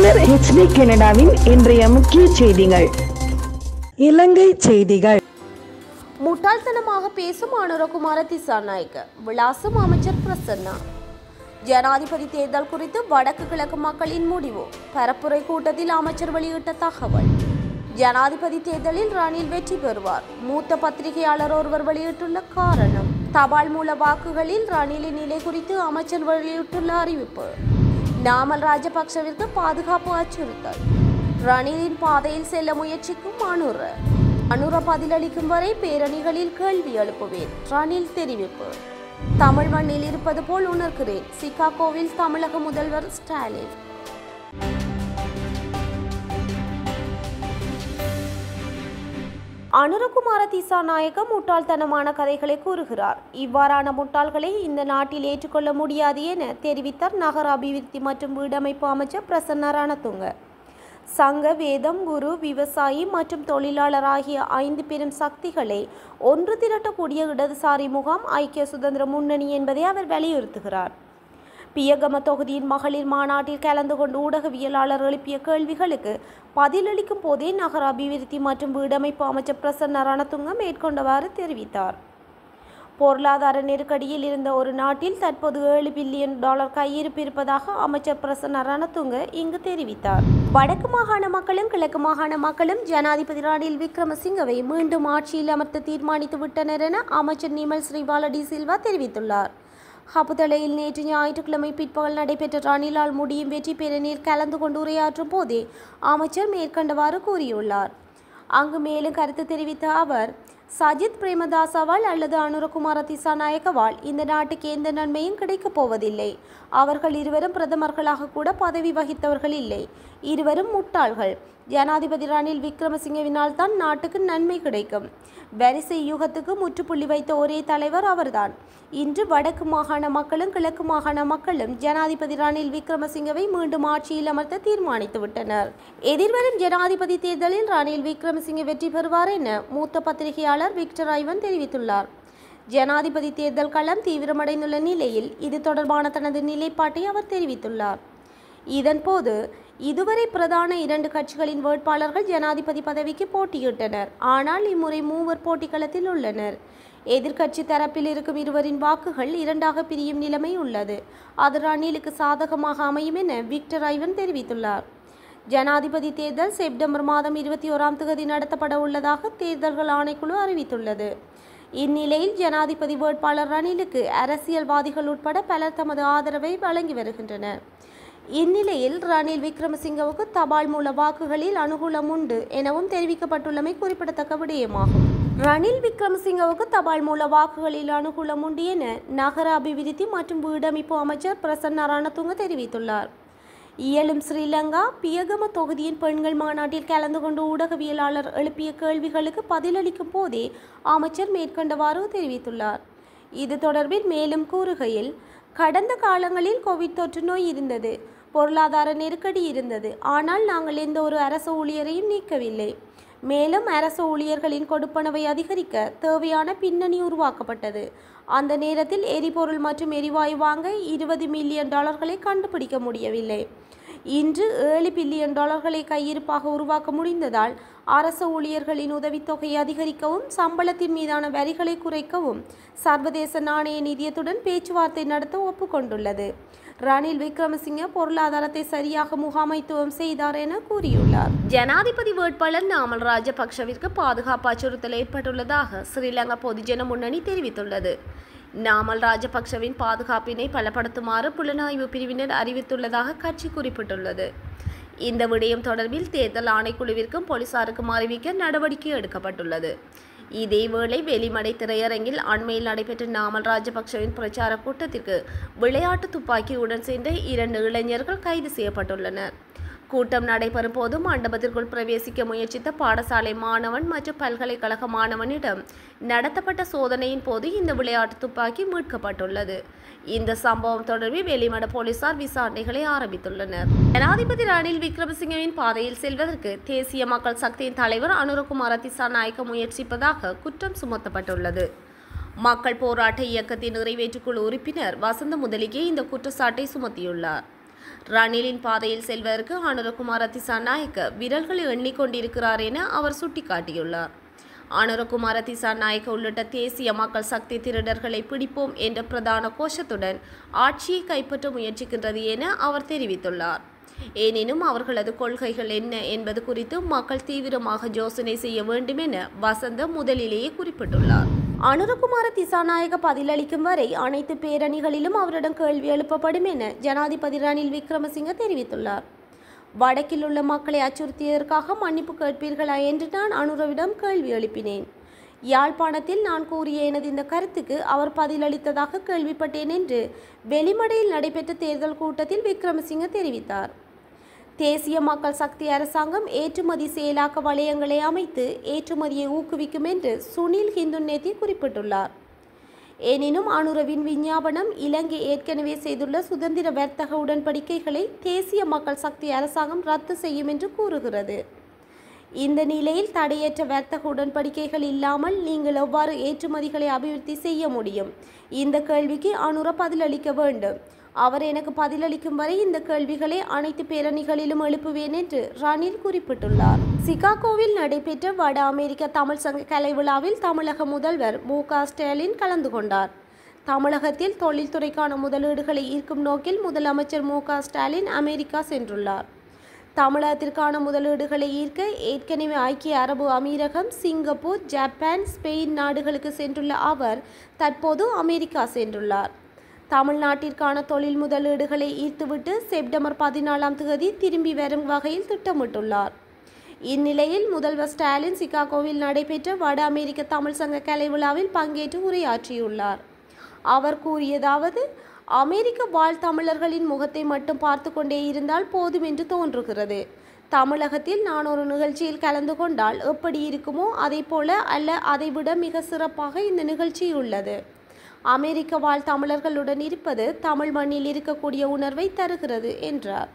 மலர் HD கனடாவின் இன்றைய முக்கிய செய்திகள். இலங்கை செய்திகள். முட்டாள்தனமாக பேசும் அனுரகுமார திசாநாயக்க விலாசம் அமைச்சர் பிரசன்னா. ஜனாதிபதி தேர்தல் குறித்து வடக்கு கிழக்கு மக்களின் முடிவு. பரப்புரை கூட்டத்தில் அமைச்சர் வெளியிட்ட தகவல். ஜனாதிபதி தேர்தலில் ரணில் வெற்றி பெறுவார். மூத்த பத்திரிகையாளர் ஒருவர் வெளியிட்டுள்ள காரணம். தபால் மூல வாக்குகளில் ரணிலின் நிலை குறித்து அமைச்சர் வெளியிட்டுள்ள அறிவிப்பு. நாமல் ராஜபக்சவிற்கு பாதுகாப்பு அச்சுறுத்தல். ரணிலின் பாதையில் செல்ல முயற்சிக்கும் அனுர பதிலளிக்கும் வரை பேரணிகளில் கேள்வி எழுப்புவேன். ரணில் தெரிவிப்பு. தமிழ் மண்ணில் இருப்பது போல் உணர்கிறேன். சிகாகோவில் தமிழக முதல்வர் ஸ்டாலின். அனுரகுமார திசாநாயக்க முட்டாள்தனமான கதைகளை கூறுகிறார். இவ்வாறான முட்டாள்களை இந்த நாட்டில் ஏற்றுக்கொள்ள முடியாது என தெரிவித்தார் நகர அபிவிருத்தி மற்றும் வீடமைப்பு அமைச்சர் பிரசன்னா ரணதுங்க. சங்க, வேதம், குரு, விவசாயி மற்றும் தொழிலாளர் ஆகிய 5 பெரும் சக்திகளை ஒன்று திரட்டக்கூடிய இடதுசாரி முகாம் ஐக்கிய சுதந்திர முன்னணி என்பதை அவர் வலியுறுத்துகிறார். பியகம தொகுதியின் மகளிர் மாநாட்டில் கலந்து கொண்டு ஊடகவியலாளர் எழுப்பிய கேள்விகளுக்கு பதிலளிக்கும் போதே நகர அபிவிருத்தி மற்றும் வீடமைப்பு அமைச்சர் பிரசன்னா ரணதுங்க மேற்கொண்டவாறு தெரிவித்தார். பொருளாதார நெருக்கடியில் இருந்த ஒரு நாட்டில் தற்போது $7 பில்லியன் கையிருப்பு இருப்பதாக அமைச்சர் பிரசன்னா ரணதுங்க இங்கு தெரிவித்தார். வடக்கு மாகாண மக்களும் கிழக்கு மாகாண மக்களும் ஜனாதிபதி ரணில் விக்ரமசிங்கவை மீண்டும் ஆட்சியில் அமர்த்த தீர்மானித்து விட்டனர் என அமைச்சர் நிமல் ஸ்ரீபால டி சில்வா தெரிவித்துள்ளார். ஹபுதலையில் நேற்று ஞாயிற்றுக்கிழமை பிற்பகல் நடைபெற்ற ரணிலால் முடியும் வெற்றி பேரணியில் கலந்து கொண்டு உரையாற்றும் போதே அமைச்சர் மேற்கண்டவாறு கூறியுள்ளார். அங்கு மேலும் கருத்து தெரிவித்த அவர், சஜித் பிரேமதாசவால் அல்லது அனுரகுமார திசாநாயக்கவால் இந்த நாட்டுக்கு எந்த நன்மையும் கிடைக்கப் போவதில்லை. அவர்கள் இருவரும் பிரதமர்களாக கூட பதவி வகித்தவர்கள் இல்லை. இருவரும் முட்டாள்கள். ஜனாதிபதி ரணில் விக்ரமசிங்கவினால் தான் நாட்டுக்கு நன்மை கிடைக்கும். வரிசை யுகத்துக்கு முற்றுப்புள்ளி வைத்த ஒரே தலைவர் அவர்தான். இன்று வடக்கு மாகாண மக்களும் கிழக்கு மாகாண மக்களும் ஜனாதிபதி ரணில் விக்ரமசிங்கவை மீண்டும் ஆட்சியில் அமர்த்த தீர்மானித்து விட்டனர். எதிர்வரும் ஜனாதிபதி தேர்தலில் ரணில் விக்ரமசிங்க வெற்றி பெறுவார் என மூத்த பத்திரிகையாளர் விக்டர் ஐவன் தெரிவித்துள்ளார். ஜனாதிபதி தேர்தல் களம் தீவிரமடைந்துள்ள நிலையில் இது தொடர்பான தனது நிலைப்பாட்டை அவர் தெரிவித்துள்ளார். இதன்போது இதுவரை பிரதான 2 கட்சிகளின் வேட்பாளர்கள் ஜனாதிபதி பதவிக்கு போட்டியிட்டனர். ஆனால் இம்முறை 3 போட்டிக்களத்தில் உள்ளனர். எதிர்க்கட்சி தரப்பில் இருக்கும் இருவரின் வாக்குகள் 2ஆக பிரியும் நிலைமை உள்ளது. அது ரணிலுக்கு சாதகமாக அமையும் என விக்டர் ஐவன் தெரிவித்துள்ளார். ஜனாதிபதி தேர்தல் செப்டம்பர் மாதம் 21ஆம் தேதி நடத்தப்பட உள்ளதாக தேர்தல்கள் ஆணைக்குழு அறிவித்துள்ளது. இந்நிலையில் ஜனாதிபதி வேட்பாளர் ரணிலுக்கு அரசியல்வாதிகள் உட்பட பலர் தமது ஆதரவை வழங்கி வருகின்றனர். இந்நிலையில் ரணில் விக்ரமசிங்கவுக்கு தபால் மூல வாக்குகளில் அனுகூலம் உண்டு எனவும் தெரிவிக்கப்பட்டுள்ளமை குறிப்பிடத்தக்க விடயமாகும். ரணில் விக்ரமசிங்கவுக்கு தபால் மூல வாக்குகளில் அனுகூலம் உண்டு என நகர அபிவிருத்தி மற்றும் வீடமைப்பு அமைச்சர் பிரசன்னா ரணதுங்க தெரிவித்துள்ளார். இயலும் ஸ்ரீலங்கா பியகம தொகுதியின் பெண்கள் மாநாட்டில் கலந்து கொண்டு ஊடகவியலாளர் எழுப்பிய கேள்விகளுக்கு பதிலளிக்கும் போதே அமைச்சர் மேற்கண்டவாறு தெரிவித்துள்ளார். இது தொடர்பில் மேலும் கூறுகையில், கடந்த காலங்களில் கோவிட் தொற்று நோய் இருந்தது, பொருளாதார நெருக்கடி இருந்தது. ஆனால் நாங்கள் எந்த ஒரு அரசு ஊழியரையும் நீக்கவில்லை. மேலும் அரசு ஊழியர்களின் கொடுப்பனவை அதிகரிக்க தேவையான பின்னணி உருவாக்கப்பட்டது. அந்த நேரத்தில் எரிபொருள் மற்றும் எரிவாயு வாங்க $20 மில்லியன் கண்டுபிடிக்க முடியவில்லை. இன்று $7 பில்லியன் கையிருப்பாக உருவாக்க முடிந்ததால் அரசு ஊழியர்களின் உதவித்தொகையை அதிகரிக்கவும் சம்பளத்தின் மீதான வரிகளை குறைக்கவும் சர்வதேச நாணய நிதியத்துடன் பேச்சுவார்த்தை நடத்த ஒப்புக்கொண்டுள்ளது. ரணில் விக்ரமசிங்க பொருளாதாரத்தை சரியாக முகாமைத்துவம் செய்தார் என கூறியுள்ளார். ஜனாதிபதி வேட்பாளர் நாமல் ராஜபக்சவிற்கு பாதுகாப்பு அச்சுறுத்தல் ஏற்பட்டுள்ளதாக ஸ்ரீலங்கா பொதுஜன முன்னணி தெரிவித்துள்ளது. நாமல் ராஜபக்சவின் பாதுகாப்பினை பலப்படுத்துமாறு புலனாய்வு பிரிவினர் அறிவித்துள்ளதாக கட்சி குறிப்பிட்டுள்ளது. இந்த விடயம் தொடர்பில் தேர்தல் ஆணைக்குழுவிற்கும் போலீசாருக்கும் அறிவிக்க நடவடிக்கை எடுக்கப்பட்டுள்ளது. இதேவேளை வெளிமடை திரையரங்கில் அண்மையில் நடைபெற்ற நாமல் ராஜபக்சவின் பிரச்சார கூட்டத்திற்கு விளையாட்டு துப்பாக்கியுடன் சென்ற 2 இளைஞர்கள் கைது செய்யப்பட்டுள்ளனர். கூட்டம் நடைபெறும் போது மண்டபத்திற்குள் பிரவேசிக்க முயற்சித்த பாடசாலை மாணவன் மற்றும் பல்கலைக்கழக மாணவனிடம் நடத்தப்பட்ட சோதனையின் போது இந்த விளையாட்டு துப்பாக்கி மீட்கப்பட்டுள்ளது. இந்த சம்பவம் தொடர்பில் வெளிமட போலீசார் விசாரணைகளை ஆரம்பித்துள்ளனர். ஜனாதிபதி ரணில் விக்ரமசிங்கவின் பாதையில் செல்வதற்கு தேசிய மக்கள் சக்தியின் தலைவர் அனுரகுமார திசாநாயக்க முயற்சிப்பதாக குற்றம் சுமத்தப்பட்டுள்ளது. மக்கள் போராட்ட இயக்கத்தின் நிறைவேற்றுக்குழு உறுப்பினர் வசந்த முதலிகே இந்த குற்றச்சாட்டை சுமத்தியுள்ளார். ரணிலின் பாதையில் செல்வதற்கு அனுரகுமார திசாநாயக்க விரல்களை எண்ணிக்கொண்டிருக்கிறார் என அவர் சுட்டிக்காட்டியுள்ளார். அனுரகுமார திசாநாயக்க உள்ளிட்ட தேசிய மக்கள் சக்தி திருடர்களை பிடிப்போம் என்ற பிரதான கோஷத்துடன் ஆட்சியை கைப்பற்ற முயற்சிக்கின்றது என அவர் தெரிவித்துள்ளார். எனினும் அவர்களது கொள்கைகள் என்ன என்பது குறித்து மக்கள் தீவிரமாக யோசனை செய்ய வேண்டும் என வசந்த முதலிலேயே குறிப்பிட்டுள்ளார். அனுரகுமார திசாநாயக்க பதிலளிக்கும் வரை அனைத்து பேரணிகளிலும் அவரிடம் கேள்வி எழுப்பப்படும் என ஜனாதிபதி ரணில் விக்ரமசிங்க தெரிவித்துள்ளார். வடக்கில் உள்ள மக்களை அச்சுறுத்தியதற்காக மன்னிப்பு கேட்பீர்களா என்று நான் அனுரவிடம் கேள்வி எழுப்பினேன். யாழ்ப்பாணத்தில் நான் கூறிய எனது இந்த கருத்துக்கு அவர் பதிலளித்ததாக கேள்விப்பட்டேன் என்று வெளிமடையில் நடைபெற்ற தேர்தல் கூட்டத்தில் விக்ரமசிங்க தெரிவித்தார். தேசிய மக்கள் சக்தி அரசாங்கம் ஏற்றுமதி செயலாக்க வலயங்களை அமைத்து ஏற்றுமதியை ஊக்குவிக்கும் என்று சுனில் ஹிந்துநேத்தி குறிப்பிட்டுள்ளார். எனினும் அனுரவின் விஞ்ஞாபனம் இலங்கை ஏற்கனவே செய்துள்ள சுதந்திர வர்த்தக உடன்படிக்கைகளை தேசிய மக்கள் சக்தி அரசாங்கம் ரத்து செய்யும் என்று கூறுகிறது. இந்த நிலையில் தடையற்ற வர்த்தக உடன்படிக்கைகள் இல்லாமல் நீங்கள் எவ்வாறு ஏற்றுமதிகளை அபிவிருத்தி செய்ய முடியும்? இந்த கேள்விக்கு அனுர பதிலளிக்க வேண்டும். அவர் எனக்கு பதிலளிக்கும் வரை இந்த கேள்விகளை அனைத்து பேரணிகளிலும் எழுப்புவேன் என்று ரணில் குறிப்பிட்டுள்ளார். சிகாகோவில் நடைபெற்ற வட அமெரிக்க தமிழ் சங்க கலை விழாவில் தமிழக முதல்வர் மு.க. ஸ்டாலின் கலந்து கொண்டார். தமிழகத்தில் தொழில்துறைக்கான முதலீடுகளை ஈர்க்கும் நோக்கில் முதலமைச்சர் மு.க. ஸ்டாலின் அமெரிக்கா சென்றுள்ளார். தமிழகத்திற்கான முதலீடுகளை ஈர்க்க ஏற்கனவே ஐக்கிய அரபு அமீரகம், சிங்கப்பூர், ஜப்பான், ஸ்பெயின் நாடுகளுக்கு சென்றுள்ள அவர் தற்போது அமெரிக்கா சென்றுள்ளார். தமிழ்நாட்டிற்கான தொழில் முதலீடுகளை ஈர்த்துவிட்டு செப்டம்பர் 14ஆம் தேதி திரும்பி வரும் வகையில் திட்டமிட்டுள்ளார். இந்நிலையில் முதல்வர் ஸ்டாலின் சிகாகோவில் நடைபெற்ற வட அமெரிக்க தமிழ் சங்க கலை விழாவில் பங்கேற்று உரையாற்றியுள்ளார். அவர் கூறியதாவது: அமெரிக்க வாழ் தமிழர்களின் முகத்தை மட்டும் பார்த்து கொண்டே இருந்தால் போதும் என்று தோன்றுகிறது. தமிழகத்தில் நான் ஒரு நிகழ்ச்சியில் கலந்து கொண்டால் எப்படி இருக்குமோ அதை போல அல்ல, அதைவிட மிக சிறப்பாக இந்த நிகழ்ச்சி உள்ளது. அமெரிக்க வாழ் தமிழர்களுடன் இருப்பது தமிழ் மண்ணில் இருக்கக்கூடிய உணர்வை தருகிறது என்றார்.